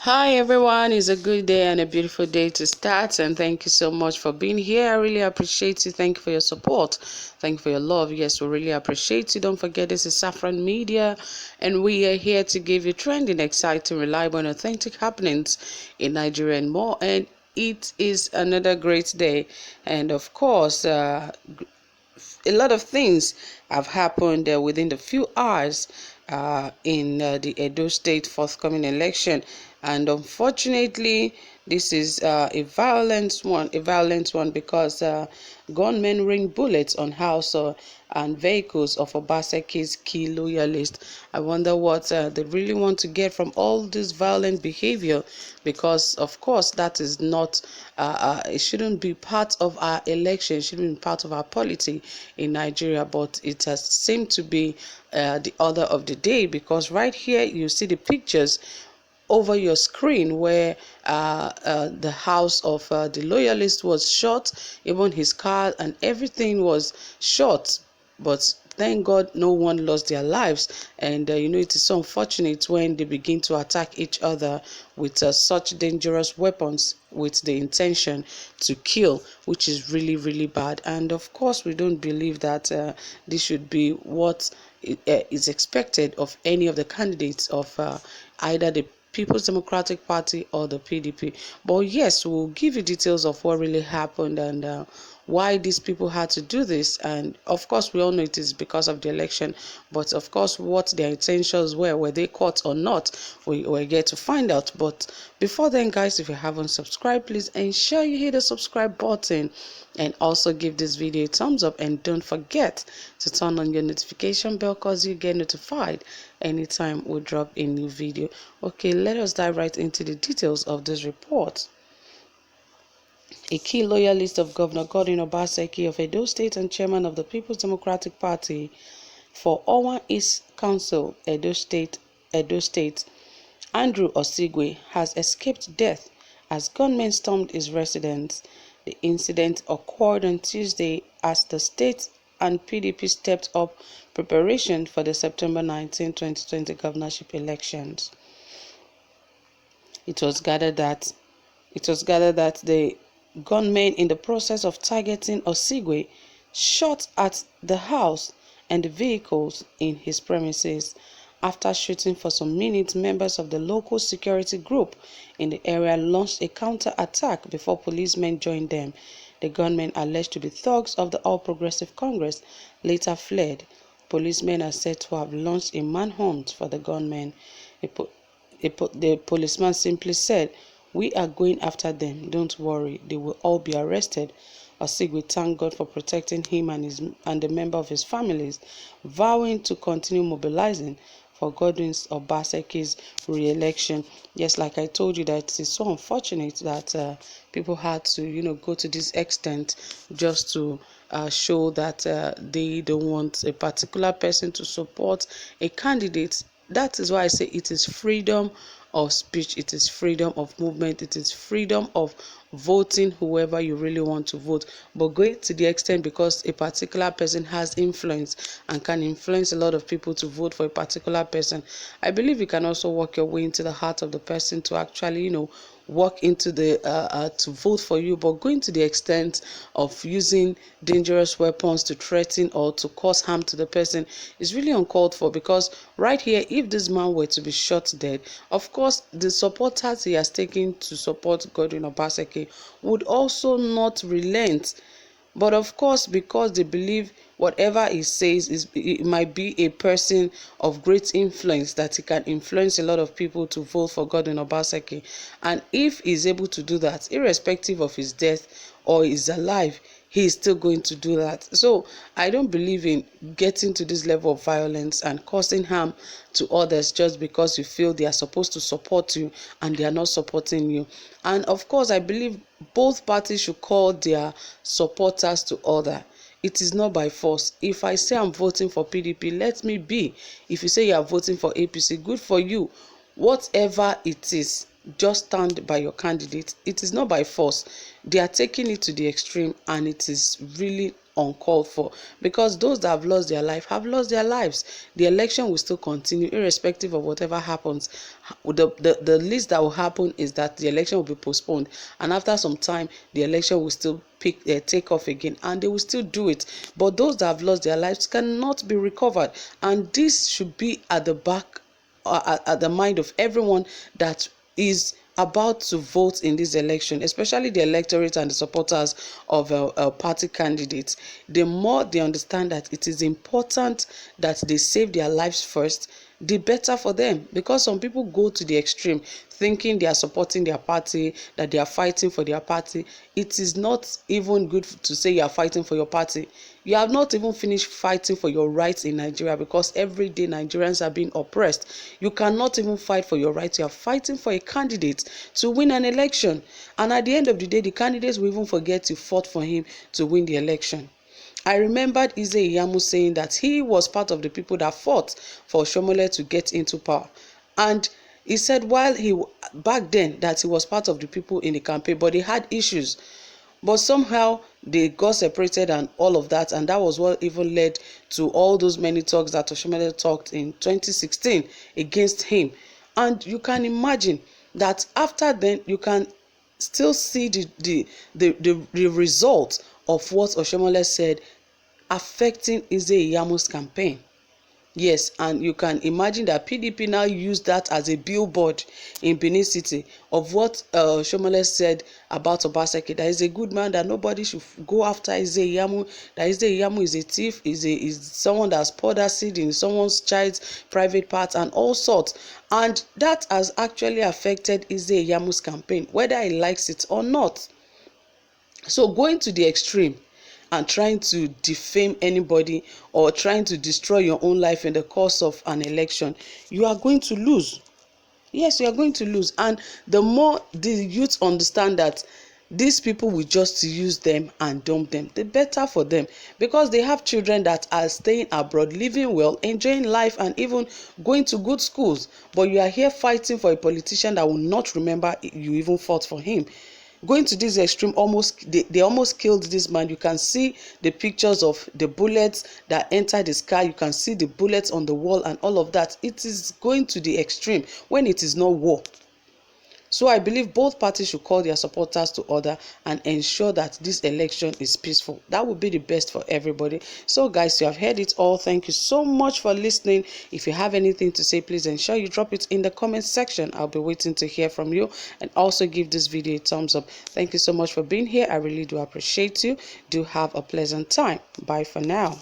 Hi everyone, it's a good day and a beautiful day to start, and thank you so much for being here. I really appreciate you. Thank you for your support. Thank you for your love. Yes, we really appreciate you. Don't forget, this is Saffron Media, and we are here to give you trending, exciting, reliable, and authentic happenings in Nigeria and more. And it is another great day, and of course, a lot of things have happened within the few hours in the Edo State forthcoming election, and unfortunately, this is a violent one because gunmen rain bullets on house and vehicles of OBASEKIS key loyalists. I wonder what they really want to get from all this violent behavior, because of course that is not it shouldn't be part of our election, it shouldn't be part of our polity in Nigeria, but it has seemed to be the order of the day, because right here you see the pictures over your screen where the house of the loyalist was shot, even his car and everything was shot, but thank God no one lost their lives. And it is so unfortunate when they begin to attack each other with such dangerous weapons with the intention to kill, which is really, really bad. And of course, we don't believe that this should be what is expected of any of the candidates of either the People's Democratic Party or the PDP. But yes, we'll give you details of what really happened and why these people had to do this. And of course, we all know it is because of the election, but of course, what their intentions were they caught or not, we get to find out. But before then, guys, if you haven't subscribed, please ensure you hit the subscribe button and also give this video a thumbs up, and don't forget to turn on your notification bell because you get notified anytime we drop a new video. Okay, let us dive right into the details of this report. A key loyalist of Governor Godwin Obaseki of Edo State and chairman of the People's Democratic Party for Owa East Council, Edo State, Andrew Osigwe, has escaped death as gunmen stormed his residence. The incident occurred on Tuesday as the state and PDP stepped up preparation for the September 19, 2020 governorship elections. It was gathered that the gunmen, in the process of targeting Osigwe, shot at the house and the vehicles in his premises. After shooting for some minutes, members of the local security group in the area launched a counter-attack before policemen joined them. The gunmen, alleged to be thugs of the All Progressive Congress, later fled. Policemen are said to have launched a manhunt for the gunmen. The policeman simply said, "We are going after them, don't worry, they will all be arrested." Osigwe thanked God for protecting him and the member of his families, vowing to continue mobilizing for Godwin's Obaseki's re-election. Yes, like I told you, that it is so unfortunate that people had to, go to this extent just to show that they don't want a particular person to support a candidate. That is why I say it is freedom of speech, it is freedom of movement, it is freedom of voting whoever you really want to vote. But going to the extent because a particular person has influence and can influence a lot of people to vote for a particular person, I believe you can also work your way into the heart of the person to actually, walk into the to vote for you. But going to the extent of using dangerous weapons to threaten or to cause harm to the person is really uncalled for, because right here, if this man were to be shot dead, of course the supporters he has taken to support Godwin Obaseki would also not relent. But of course, because they believe whatever he says it might be a person of great influence, that he can influence a lot of people to vote for Godwin Obaseki. And if he's able to do that, irrespective of his death or he's alive, he is still going to do that. So I don't believe in getting to this level of violence and causing harm to others just because you feel they are supposed to support you and they are not supporting you. And of course, I believe both parties should call their supporters to order. It is not by force. If I say I'm voting for PDP, let me be. If you say you are voting for APC, good for you. Whatever it is, just stand by your candidate. It is not by force. They are taking it to the extreme, and it is really uncalled for, because those that have lost their life have lost their lives. The election will still continue irrespective of whatever happens. The least that will happen is that the election will be postponed, and after some time the election will still take off again, and they will still do it. But those that have lost their lives cannot be recovered, and this should be at the back, at the mind of everyone that is about to vote in this election, especially the electorate and the supporters of party candidates. The more they understand that it is important that they save their lives first, the better for them. Because some people go to the extreme thinking they are supporting their party, that they are fighting for their party. It is not even good to say you are fighting for your party. You have not even finished fighting for your rights in Nigeria, because every day Nigerians are being oppressed. You cannot even fight for your rights. You are fighting for a candidate to win an election, and at the end of the day, the candidates will even forget you fought for him to win the election. I remembered Eze Iyamu saying that he was part of the people that fought for Shomole to get into power, and he said while back then that he was part of the people in the campaign, but he had issues. But somehow they got separated and all of that, and that was what even led to all those many talks that Oshomole talked in 2016 against him. And you can imagine that after then, you can still see the result of what Oshomole said affecting Eze Iyamu's campaign. Yes, and you can imagine that PDP now used that as a billboard in Benin City of what Shomole said about Obaseki, that he's a good man, that nobody should go after Eze Iyamu, that Eze Iyamu is a thief, is someone that's poured acid in someone's child's private parts and all sorts. And that has actually affected Eze Iyamu's campaign, whether he likes it or not. So going to the extreme and trying to defame anybody or trying to destroy your own life in the course of an election, you are going to lose. Yes, you are going to lose. And the more the youth understand that these people will just use them and dump them, the better for them, because they have children that are staying abroad, living well, enjoying life, and even going to good schools. But you are here fighting for a politician that will not remember you even fought for him. Going to this extreme, they almost killed this man. You can see the pictures of the bullets that entered his car. You can see the bullets on the wall and all of that. It is going to the extreme when it is not war. So I believe both parties should call their supporters to order and ensure that this election is peaceful. That would be the best for everybody. So guys, you have heard it all. Thank you so much for listening. If you have anything to say, please ensure you drop it in the comment section. I'll be waiting to hear from you, and also give this video a thumbs up. Thank you so much for being here. I really do appreciate you. Do have a pleasant time. Bye for now.